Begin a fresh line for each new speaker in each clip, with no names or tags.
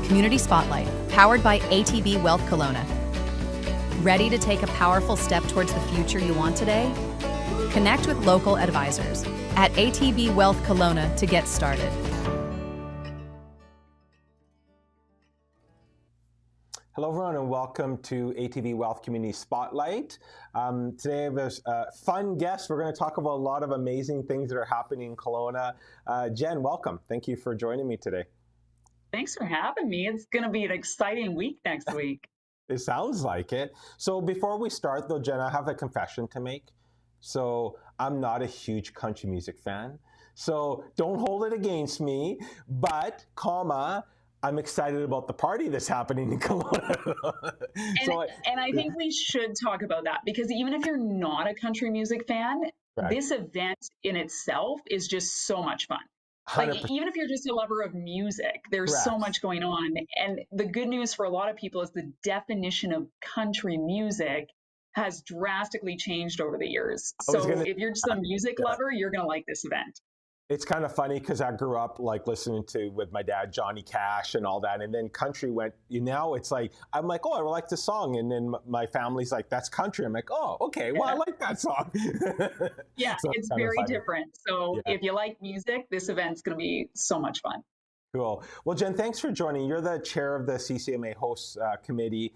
Community Spotlight, powered by ATB Weath Kelowna. Ready to take a powerful step towards the future you want today? Connect with local advisors at ATB Weath Kelowna to get started.
Hello everyone and welcome to ATB Weath Community Spotlight. Today I have a fun guest. We're going to talk about a lot of amazing things that are happening in Kelowna. Jen, welcome. Thank you for joining me today.
Thanks for having me. It's going to be an exciting week next week.
It sounds like it. So before we start though, Jen, I have a confession to make. So I'm not a huge country music fan. So don't hold it against me, but I'm excited about the party that's happening in Kelowna.
And I think we should talk about that, because even if you're not a country music fan,
right.
This event in itself is just so much fun.
100%.
Like, even if you're just a lover of music, there's
Correct.
so much going on. And the good news for a lot of people is the definition of country music has drastically changed over the years. So if you're just a music lover, you're going to like this event.
It's kind of funny because I grew up like listening to with my dad Johnny Cash and all that, and then country went. Now it's like I'm like, oh, I like this song, and then my family's like, that's country. I'm like, oh, okay, well, I like that song.
Yeah, so it's very different. So if you like music, this event's going to be so much fun.
Cool. Well, Jen, thanks for joining. You're the chair of the CCMA hosts committee.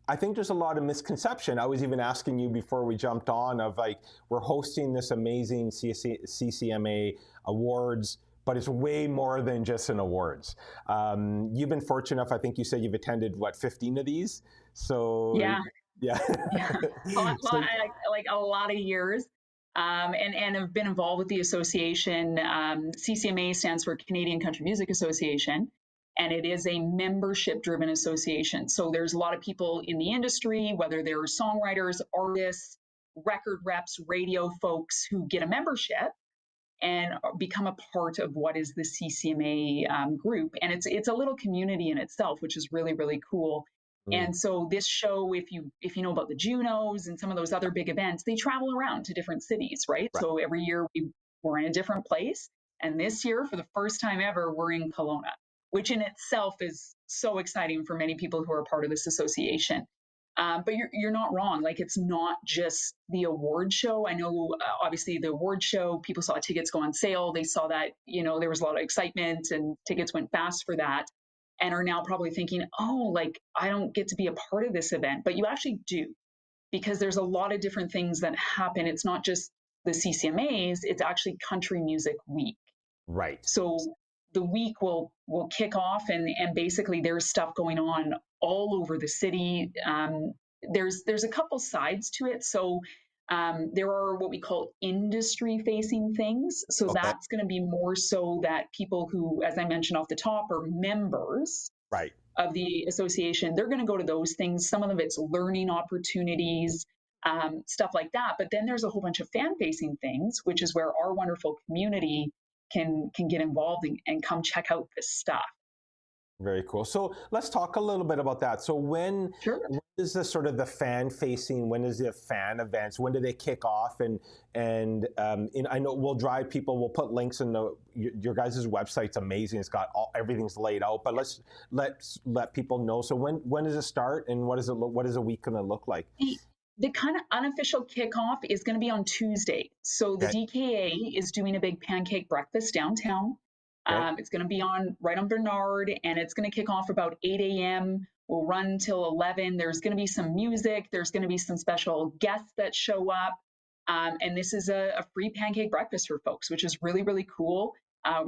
I think there's a lot of misconception. I was even asking you before we jumped on of like, we're hosting this amazing CCMA awards, but it's way more than just an awards. You've been fortunate enough, I think you said you've attended, 15 of these? So
yeah.
So,
like a lot of years. And have been involved with the association. CCMA stands for Canadian Country Music Association. And it is a membership-driven association. So there's a lot of people in the industry, whether they're songwriters, artists, record reps, radio folks, who get a membership and become a part of what is the CCMA group. And it's a little community in itself, which is really, really cool. And so this show, if you know about the Junos and some of those other big events, they travel around to different cities, right? So every year we're in a different place. And this year, for the first time ever, we're in Kelowna, which in itself is so exciting for many people who are part of this association. But you're not wrong. Like, it's not just the award show. I know, obviously, the award show, people saw tickets go on sale. They saw that, there was a lot of excitement and tickets went fast for that, and are now probably thinking, oh, like, I don't get to be a part of this event. But you actually do, because there's a lot of different things that happen. It's not just the CCMAs, it's actually Country Music Week.
Right.
So the week will kick off, and basically there's stuff going on all over the city. There's a couple sides to it. So there are what we call industry-facing things. So that's going to be more so that people who, as I mentioned off the top, are members of the association, they're going to go to those things. Some of them, it's learning opportunities, stuff like that. But then there's a whole bunch of fan-facing things, which is where our wonderful community can get involved and come check out this stuff.
Very cool. So let's talk a little bit about that. So when is the sort of the fan facing, when is the fan events, when do they kick off? And I know we'll drive people, we'll put links in your guys' website's amazing. It's got everything's laid out, but let's let people know. So when does it start, and what is a week going to look like?
The kind of unofficial kickoff is going to be on Tuesday. So the DKA is doing a big pancake breakfast downtown. It's going to be right on Bernard, and it's going to kick off about 8 a.m. We'll run till 11. There's going to be some music. There's going to be some special guests that show up. And this is a free pancake breakfast for folks, which is really, really cool.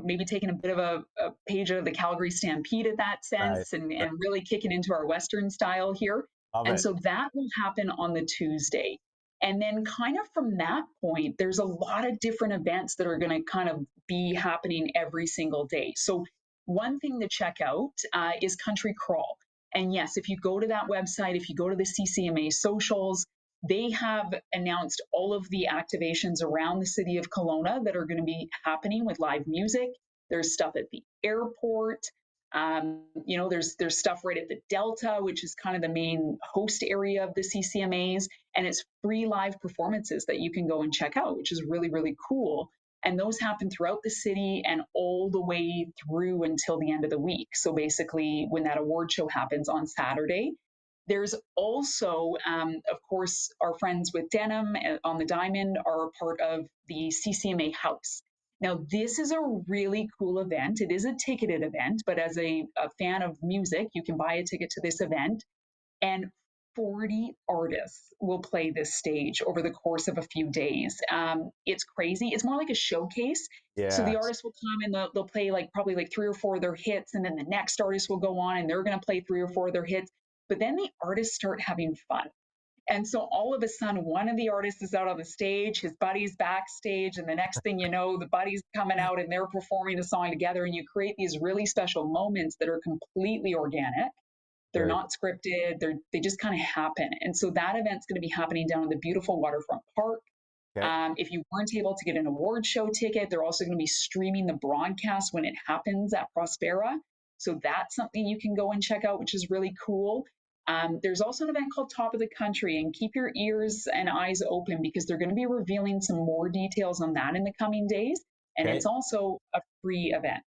Maybe taking a bit of a page out of the Calgary Stampede in that sense, and really kicking into our Western style here. So that will happen on the Tuesday. And then kind of from that point, there's a lot of different events that are going to kind of be happening every single day. So one thing to check out is Country Crawl. And yes, if you go to that website, if you go to the CCMA socials, they have announced all of the activations around the city of Kelowna that are going to be happening with live music. There's stuff at the airport. There's stuff right at the Delta, which is kind of the main host area of the CCMAs, and it's free live performances that you can go and check out, which is really, really cool. And those happen throughout the city and all the way through until the end of the week. So basically, when that award show happens on Saturday, there's also, of course, our friends with Denim on the Diamond are a part of the CCMA House. Now, this is a really cool event. It is a ticketed event, but as a fan of music, you can buy a ticket to this event. And 40 artists will play this stage over the course of a few days. It's crazy. It's more like a showcase. So the
Yeah.
artists will come and they'll play like probably like 3 or 4 of their hits, and then the next artist will go on and they're going to play 3 or 4 of their hits. But then the artists start having fun. And so all of a sudden, one of the artists is out on the stage, his buddy's backstage, and the next thing you know, the buddy's coming out and they're performing a song together, and you create these really special moments that are completely organic. They're
Very
not scripted. They just kind of happen. And so that event's going to be happening down in the beautiful waterfront park.
okay.
If you weren't able to get an award show ticket, they're also going to be streaming the broadcast when it happens at Prospera. So that's something you can go and check out, which is really cool. There's also an event called Top of the Country, and keep your ears and eyes open because they're going to be revealing some more details on that in the coming days. And
Okay.
it's also a free event.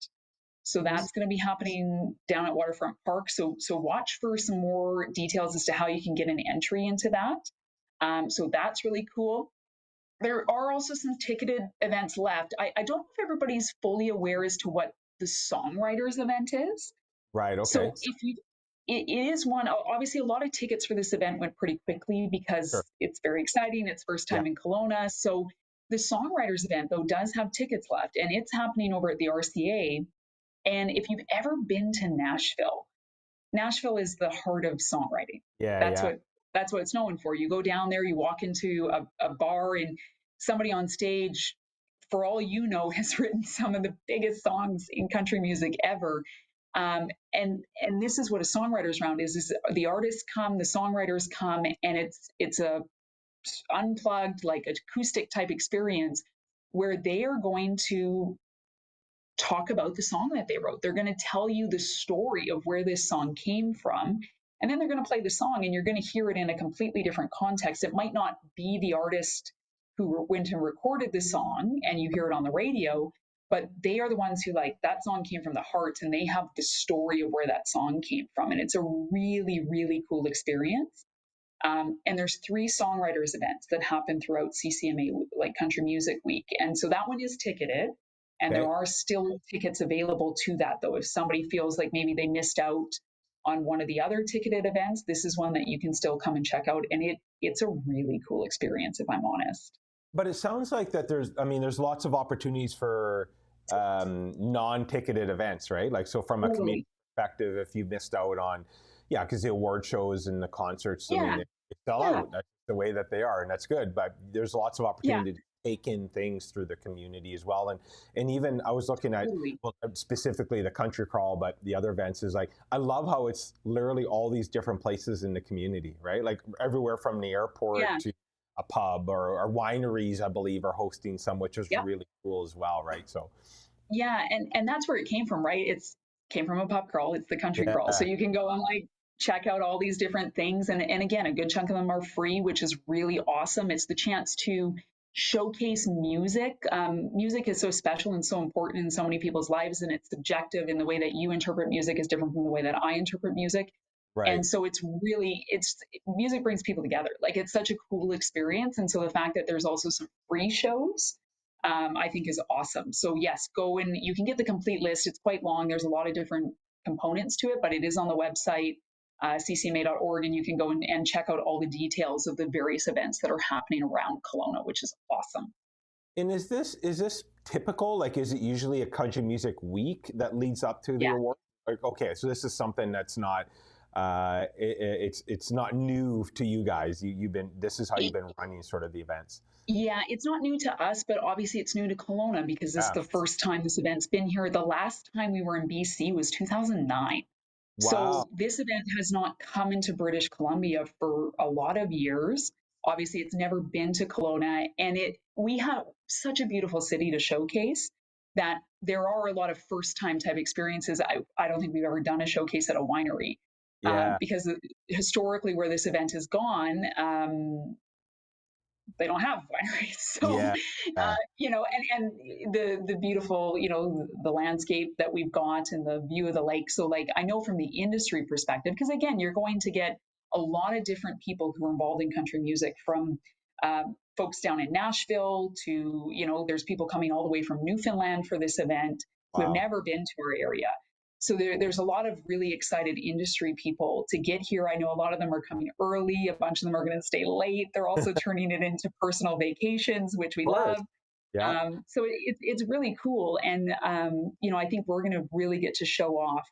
So that's going to be happening down at Waterfront Park. So watch for some more details as to how you can get an entry into that. So that's really cool. There are also some ticketed events left. I don't know if everybody's fully aware as to what the Songwriters event is.
Right. Okay.
So it is one, obviously a lot of tickets for this event went pretty quickly because
Sure.
it's very exciting. It's first time in Kelowna. So the Songwriters event, though, does have tickets left, and it's happening over at the RCA. And if you've ever been to Nashville, Nashville is the heart of songwriting.
Yeah.
That's what it's known for. You go down there, you walk into a bar, and somebody on stage, for all you know, has written some of the biggest songs in country music ever. And this is what a songwriters round is the artists come, the songwriters come, and it's a unplugged, like acoustic type experience where they are going to talk about the song that they wrote. They're going to tell you the story of where this song came from. And then they're going to play the song, and you're going to hear it in a completely different context. It might not be the artist who went and recorded the song and you hear it on the radio, but they are the ones who, like, that song came from the heart, and they have the story of where that song came from. And it's a really, really cool experience. And there's 3 songwriters events that happen throughout CCMA, like Country Music Week. And so that one is ticketed. And
Okay.
there are still tickets available to that, though. If somebody feels like maybe they missed out on one of the other ticketed events, this is one that you can still come and check out. And it's a really cool experience, if I'm honest.
But it sounds like that there's lots of opportunities for non-ticketed events, right? Like, so from a community perspective, if you missed out on, because the award shows and the concerts, I mean, they sell out. That's the way that they are, and that's good. But there's lots of opportunity to take in things through the community as well. And even I was looking at specifically the country crawl, but the other events is like, I love how it's literally all these different places in the community, right? Like everywhere from the airport to a pub or wineries, I believe, are hosting some, which is really cool as well, right? So
and that's where it came from, right? It's came from a pub crawl. It's the country crawl. So you can go and like check out all these different things. And again, a good chunk of them are free, which is really awesome. It's the chance to showcase music. Music is so special and so important in so many people's lives, and it's subjective, in the way that you interpret music is different from the way that I interpret music.
right.
And so it's music brings people together. Like, it's such a cool experience. And so the fact that there's also some free shows, I think is awesome. So yes, go and you can get the complete list. It's quite long. There's a lot of different components to it, but it is on the website, ccma.org, and you can go and check out all the details of the various events that are happening around Kelowna, which is awesome.
And is this typical? Like, is it usually a country music week that leads up to the award? Like, okay, so this is something that's not it's not new to you guys. This is how you've been running sort of the events.
Yeah, it's not new to us, but obviously it's new to Kelowna because this is the first time this event's been here. The last time we were in BC was 2009.
Wow.
So this event has not come into British Columbia for a lot of years. Obviously, it's never been to Kelowna, and we have such a beautiful city to showcase that there are a lot of first-time type experiences. I don't think we've ever done a showcase at a winery. Because historically where this event has gone, they don't have wineries. So,
Yeah.
you know, and the beautiful, you know, the landscape that we've got and the view of the lake. So like, I know from the industry perspective, because again, you're going to get a lot of different people who are involved in country music, from folks down in Nashville to, you know, there's people coming all the way from Newfoundland for this event who have
Wow.
never been to our area. So there's a lot of really excited industry people to get here. I know a lot of them are coming early. A bunch of them are going to stay late. They're also turning it into personal vacations, which we
Of course.
love.
Yeah.
So it's really cool. And, you know, I think we're going to really get to show off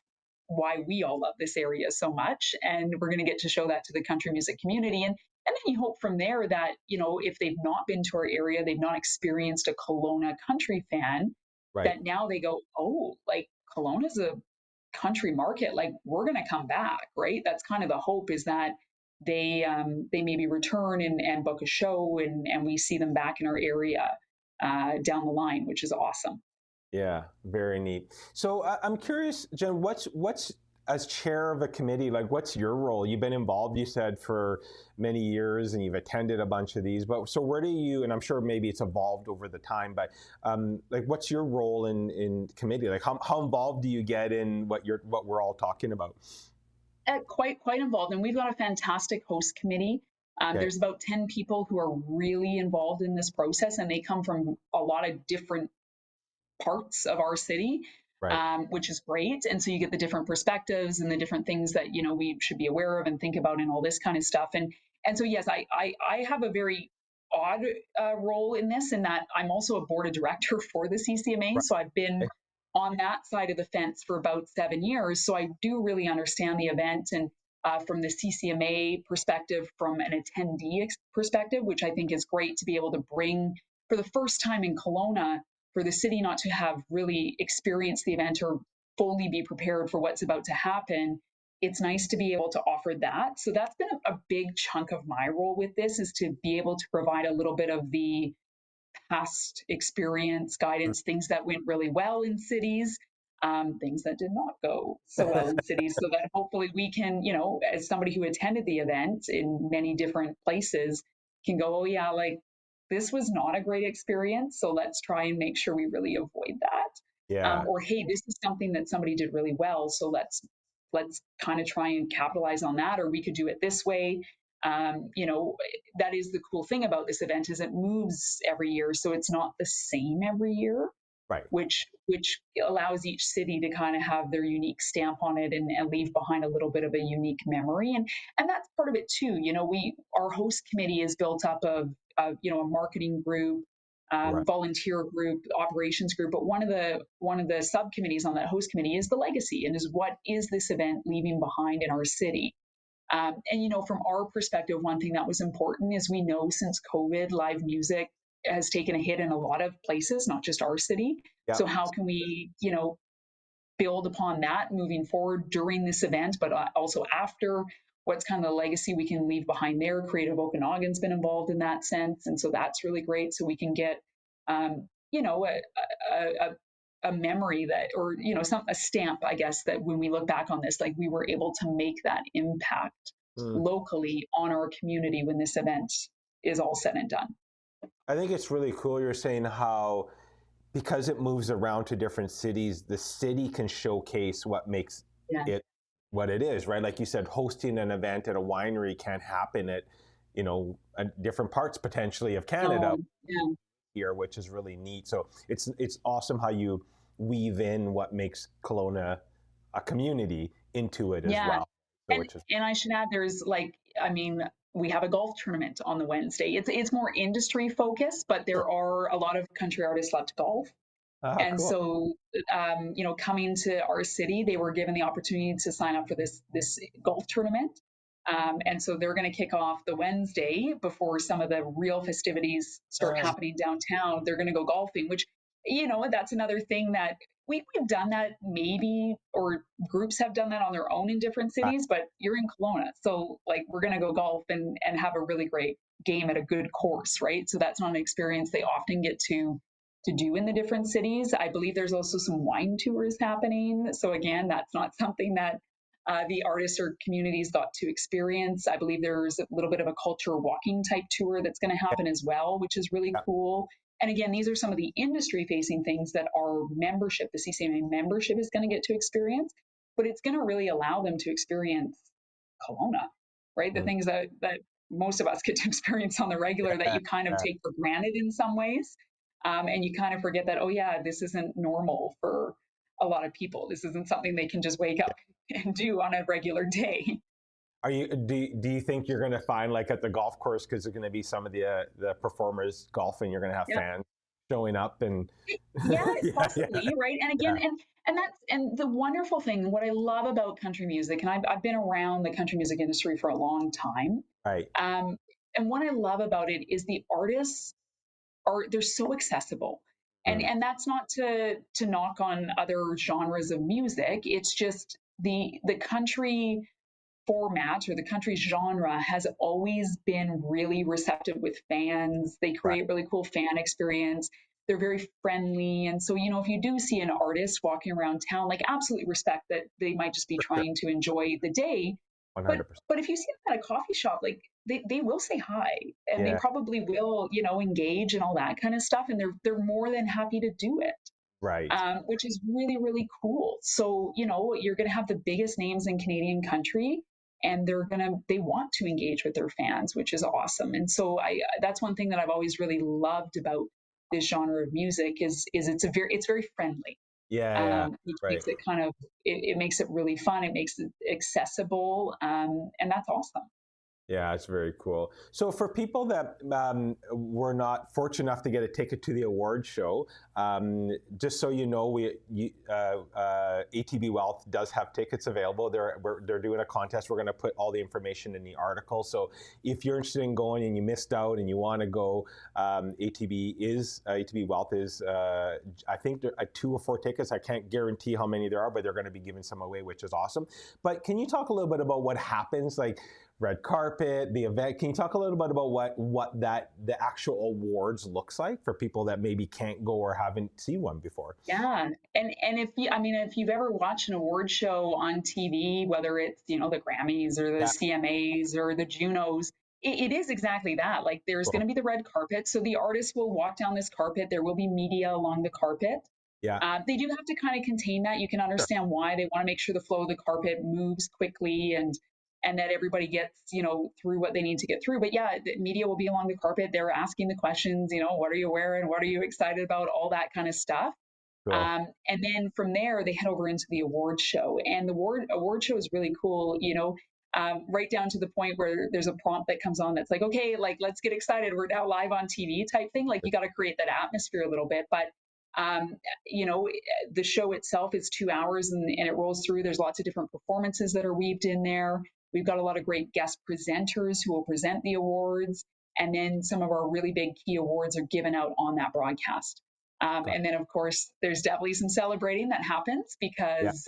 why we all love this area so much. And we're going to get to show that to the country music community. And then you hope from there that, you know, if they've not been to our area, they've not experienced a Kelowna country fan,
Right.
that now they go, oh, like Kelowna's a country market, like we're going to come back, right? That's kind of the hope, is that they maybe return and book a show, and we see them back in our area down the line, which is awesome.
Yeah, very neat. So I'm curious, Jen, what's as chair of a committee, like what's your role? You've been involved, you said, for many years, and you've attended a bunch of these. But so where do you? And I'm sure maybe it's evolved over the time. But like, what's your role in committee? Like, how involved do you get in what we're all talking about?
Quite involved, and we've got a fantastic host committee.
Okay.
There's about 10 people who are really involved in this process, and they come from a lot of different parts of our city,
Right.
which is great. And so you get the different perspectives and the different things that, you know, we should be aware of and think about and all this kind of stuff. And so, yes, I have a very odd role in this, in that I'm also a board of director for the CCMA.
Right.
So I've been on that side of the fence for about 7 years. So I do really understand the event, and from the CCMA perspective, from an attendee perspective, which I think is great to be able to bring for the first time in Kelowna, for the city not to have really experienced the event or fully be prepared for what's about to happen. It's nice to be able to offer that. So that's been a big chunk of my role with this, is to be able to provide a little bit of the past experience, guidance, things that went really well in cities, things that did not go so well in cities, so that hopefully we can, you know, as somebody who attended the event in many different places, can go, oh yeah, like this was not a great experience, so let's try and make sure we really avoid that.
Yeah.
Or hey, this is something that somebody did really well, so let's kind of try and capitalize on that, or we could do it this way. You know, that is the cool thing about this event, is it moves every year, so it's not the same every year,
Right.
which allows each city to kind of have their unique stamp on it, and leave behind a little bit of a unique memory. And that's part of it too. You know, our host committee is built up of you know, a marketing group,
Right.
volunteer group, operations group. But one of the subcommittees on that host committee is the legacy, and is what is this event leaving behind in our city. And, you know, from our perspective, one thing that was important is, we know since COVID, live music has taken a hit in a lot of places, not just our city.
Yeah.
So how can we, you know, build upon that moving forward during this event, but also after? What's kind of the legacy we can leave behind there? Creative Okanagan's been involved in that sense. And so that's really great. So we can get, you know, a memory that, or, you know, a stamp, I guess, that when we look back on this, like we were able to make that impact locally on our community when this event is all said and done.
I think it's really cool you're saying how, because it moves around to different cities, the city can showcase what makes it what it is, right? Like you said, hosting an event at a winery can't happen at, you know, different parts potentially of Canada here, which is really neat. So it's awesome how you weave in what makes Kelowna a community into it as well. So
and I should add, there's like, I mean, we have a golf tournament on the Wednesday. It's more industry focused, but there are a lot of country artists love to golf. And
cool.
so, you know, coming to our city, they were given the opportunity to sign up for this golf tournament. And so they're going to kick off the Wednesday before some of the real festivities start happening downtown. They're going to go golfing, which, you know, that's another thing that we've done that maybe, or groups have done that on their own in different cities, but you're in Kelowna. So like, we're going to go golf and have a really great game at a good course, right? So that's not an experience they often get to do in the different cities. I believe there's also some wine tours happening. So again, that's not something that the artists or communities got to experience. I believe there's a little bit of a culture walking type tour that's going to happen as well, which is really cool. And again, these are some of the industry facing things that our membership, the CCMA membership, is going to get to experience, but it's going to really allow them to experience Kelowna, right? The things that most of us get to experience on the regular that you kind of take for granted in some ways. And you kind of forget that, oh yeah, this isn't normal for a lot of people. This isn't something they can just wake up and do on a regular day.
Do you think you're going to find, like at the golf course, because there's going to be some of the performers golfing, you're going to have fans showing up and
possibly, right? And again, and the wonderful thing, what I love about country music, and I've been around the country music industry for a long time,
right?
And what I love about it is the artists they're so accessible. And that's not to knock on other genres of music. It's just the country format or the country genre has always been really receptive with fans. They create really cool fan experience. They're very friendly. And so, if you do see an artist walking around town, like absolutely respect that they might just be trying to enjoy the day.
100%.
But if you see them at a coffee shop, like they will say hi and they probably will, engage and all that kind of stuff. And they're more than happy to do it.
Right.
Which is really, really cool. So, you're going to have the biggest names in Canadian country, and they want to engage with their fans, which is awesome. And so that's one thing that I've always really loved about this genre of music is it's very friendly. Which makes it it makes it really fun. It makes it accessible. And that's awesome.
Yeah, it's very cool. So for people that were not fortunate enough to get a ticket to the award show, just so you know, ATB Wealth does have tickets available. They're doing a contest. We're going to put all the information in the article. So if you're interested in going and you missed out and you want to go, ATB Wealth is, I think there are 2 or 4 tickets. I can't guarantee how many there are, but they're going to be giving some away, which is awesome. But can you talk a little bit about what happens, like red carpet, the event? Can you talk a little bit about what the actual awards looks like for people that maybe can't go or haven't seen one before?
Yeah, and if you've ever watched an award show on TV, whether it's the Grammys or the CMAs or the Junos, it is exactly that. Like there's going to be the red carpet, so the artists will walk down this carpet. There will be media along the carpet. They do have to kind of contain that. You can understand why they want to make sure the flow of the carpet moves quickly and that everybody gets, through what they need to get through. But the media will be along the carpet. They're asking the questions, what are you wearing? What are you excited about? All that kind of stuff. Cool. And then from there, they head over into the award show. And the award show is really cool, right down to the point where there's a prompt that comes on that's like, okay, like, let's get excited. We're now live on TV type thing. Like you got to create that atmosphere a little bit. But the show itself is 2 hours and it rolls through. There's lots of different performances that are weaved in there. We've got a lot of great guest presenters who will present the awards. And then some of our really big key awards are given out on that broadcast. And then, of course, there's definitely some celebrating that happens because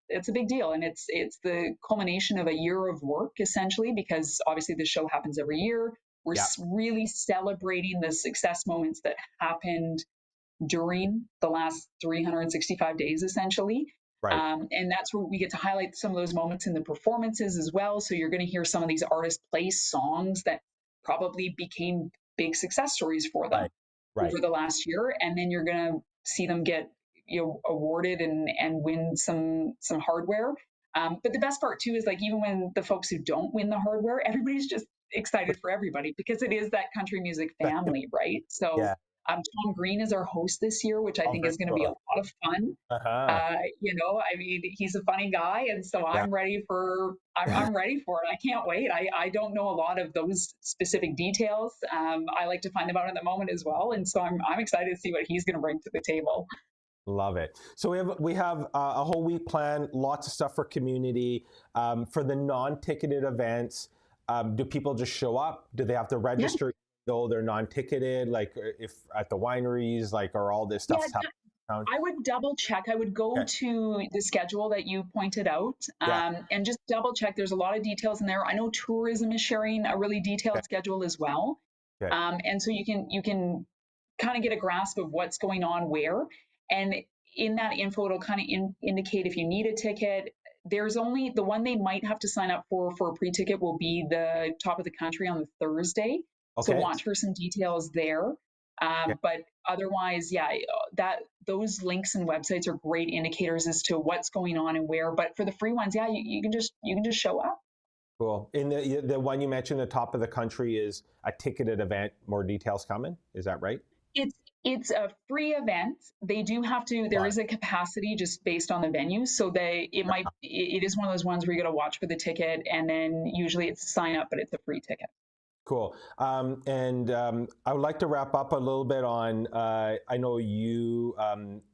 it's a big deal. And it's the culmination of a year of work, essentially, because obviously the show happens every year. We're really celebrating the success moments that happened during the last 365 days, essentially.
Right.
And that's where we get to highlight some of those moments in the performances as well. So you're going to hear some of these artists play songs that probably became big success stories for them over the last year. And then you're going to see them get awarded and win some hardware. But the best part too is like even when the folks who don't win the hardware, everybody's just excited for everybody because it is that country music family, right? So Tom Green is our host this year, which I think is going to be a lot of fun. He's a funny guy, and so I'm ready for I'm ready for it. I can't wait. I don't know a lot of those specific details. I like to find them out in the moment as well, and so I'm excited to see what he's going to bring to the table.
Love it. So we have a whole week planned, lots of stuff for community. For the non-ticketed events, do people just show up? Do they have to register? Though they're non-ticketed, like if at the wineries, like are all this stuff happening?
I would double check. I would go to the schedule that you pointed out and just double check. There's a lot of details in there. I know tourism is sharing a really detailed schedule as well. And so you can kind of get a grasp of what's going on where. And in that info, it'll kind of indicate if you need a ticket. there's only the one they might have to sign up for a pre-ticket will be the top of the country on the Thursday. So
Okay.
watch for some details there. But otherwise, yeah, that those links and websites are great indicators as to what's going on and where. But for the free ones, yeah, you can just show up.
Cool. In the one you mentioned, the top of the country is a ticketed event. More details coming. Is that right?
It's a free event. They do have to. There is a capacity just based on the venue, so it is one of those ones where you got to watch for the ticket, and then usually it's a sign up, but it's a free ticket.
Cool. I would like to wrap up a little bit on, I know you,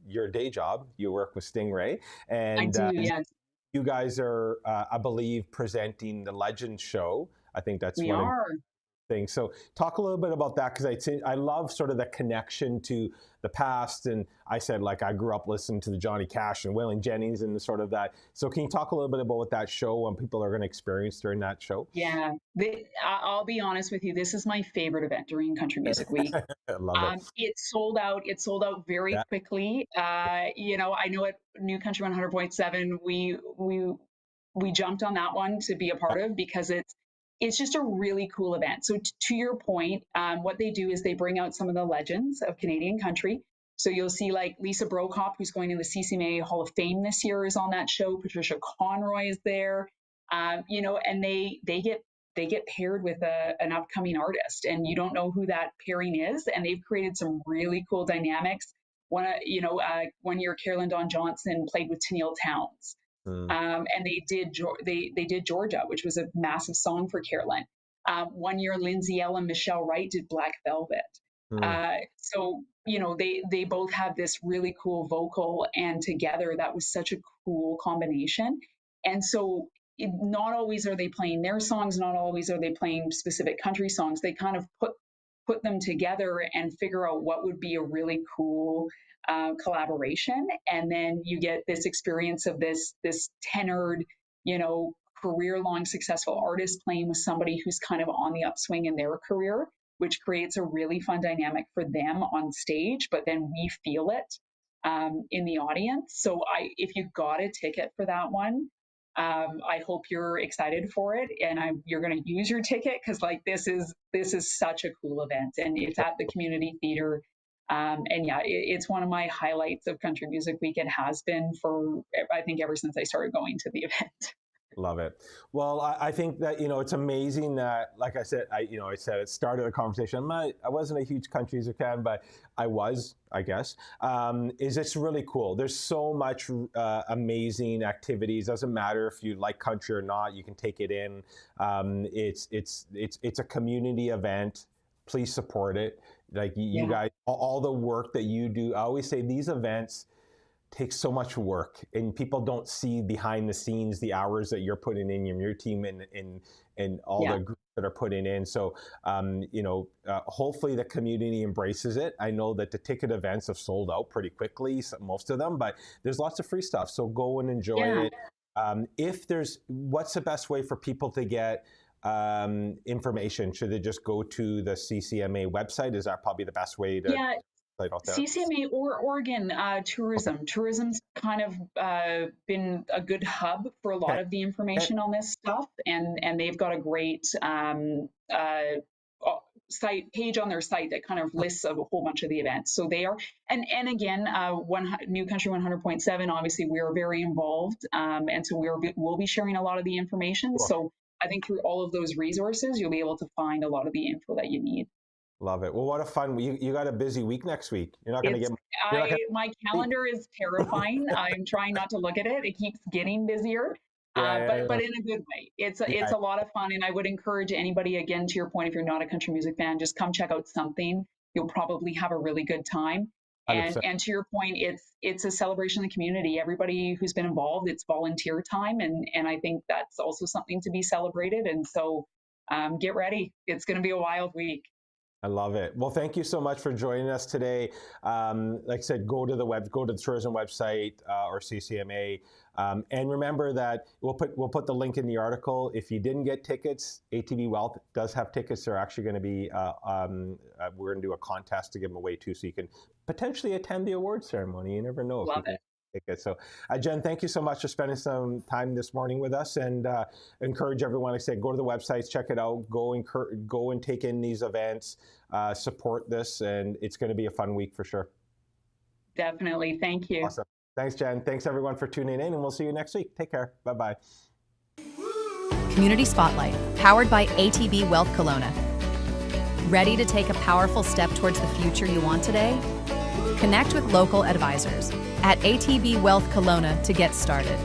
your day job, you work with Stingray. And
I do, yes.
You guys are, I believe, presenting the Legends show. I think that's
We
one
are.
of the things. So talk a little bit about that, because I love sort of the connection to the past. And I said, like, I grew up listening to the Johnny Cash and Waylon Jennings and the sort of that. So can you talk a little bit about what that show and people are going to experience during that show?
Yeah, I'll be honest with you. This is my favorite event during Country Music Week.
I love it.
It sold out. It sold out very quickly. You know, I know at New Country 100.7, we jumped on that one to be a part of, because it's just a really cool event. So to your point, what they do is they bring out some of the legends of Canadian country. So you'll see like Lisa Brokop, who's going to the CCMA Hall of Fame this year, is on that show. Patricia Conroy is there. You know, and they get paired with an upcoming artist, and you don't know who that pairing is. And they've created some really cool dynamics. One year Carolyn Dawn Johnson played with Tennille Townes. And they did Georgia, which was a massive song for Carolyn. 1 year, Lindsay Ell and Michelle Wright did Black Velvet. So, you know, they both have this really cool vocal, and together that was such a cool combination. And so not always are they playing their songs, not always are they playing specific country songs. They kind of put them together and figure out what would be a really cool collaboration. And then you get this experience of this tenured, you know, career-long successful artist playing with somebody who's kind of on the upswing in their career, which creates a really fun dynamic for them on stage, but then we feel it in the audience. So if you got a ticket for that one, I hope you're excited for it, and you're going to use your ticket, because like this is such a cool event, and it's at the community theater. And yeah, it's one of my highlights of Country Music Week. It has been for, I think, ever since I started going to the event.
Love it. Well, I think that, you know, it's amazing that, like I said, I said it started a conversation. I wasn't a huge country music fan, but I was, I guess. It's really cool. There's so much amazing activities. Doesn't matter if you like country or not. You can take it in. It's a community event. Please support it. Like you guys, all the work that you do. I always say these events takes so much work, and people don't see behind the scenes the hours that you're putting in, your team and all the groups that are putting in. So, hopefully the community embraces it. I know that the ticket events have sold out pretty quickly, most of them, but there's lots of free stuff. So go and enjoy it. What's the best way for people to get information? Should they just go to the CCMA website? Is that probably the best way to?
Yeah. CCMA or Oregon tourism.
Okay.
Tourism's kind of been a good hub for a lot of the information on this stuff, and they've got a great page on their site that kind of lists a whole bunch of the events. So they are, and again, New Country 100.7. Obviously, we are very involved, and so we'll be sharing a lot of the information. Cool. So I think through all of those resources, you'll be able to find a lot of the info that you need.
Love it. Well, what a fun, you got a busy week next week. You're not going to get.
My calendar is terrifying. I'm trying not to look at it. It keeps getting busier, but in a good way. It's a lot of fun, and I would encourage anybody, again, to your point, if you're not a country music fan, just come check out something. You'll probably have a really good time. And to your point, it's a celebration of the community. Everybody who's been involved, it's volunteer time, and I think that's also something to be celebrated. And so get ready. It's going to be a wild week.
I love it. Well, thank you so much for joining us today. Like I said, go to the tourism website or CCMA, and remember that we'll put the link in the article. If you didn't get tickets, ATB Wealth does have tickets. They're actually going to be we're going to do a contest to give them away too, so you can potentially attend the award ceremony. You never know.
Love it.
tickets. So, Jen, thank you so much for spending some time this morning with us, and encourage everyone, like I said, go to the websites, check it out, go and take in these events, support this, and it's going to be a fun week for sure.
Definitely. Thank you.
Awesome. Thanks, Jen. Thanks, everyone, for tuning in, and we'll see you next week. Take care. Bye-bye.
Community Spotlight, powered by ATB Weath Kelowna. Ready to take a powerful step towards the future you want today? Connect with local advisors at ATB Weath Kelowna to get started.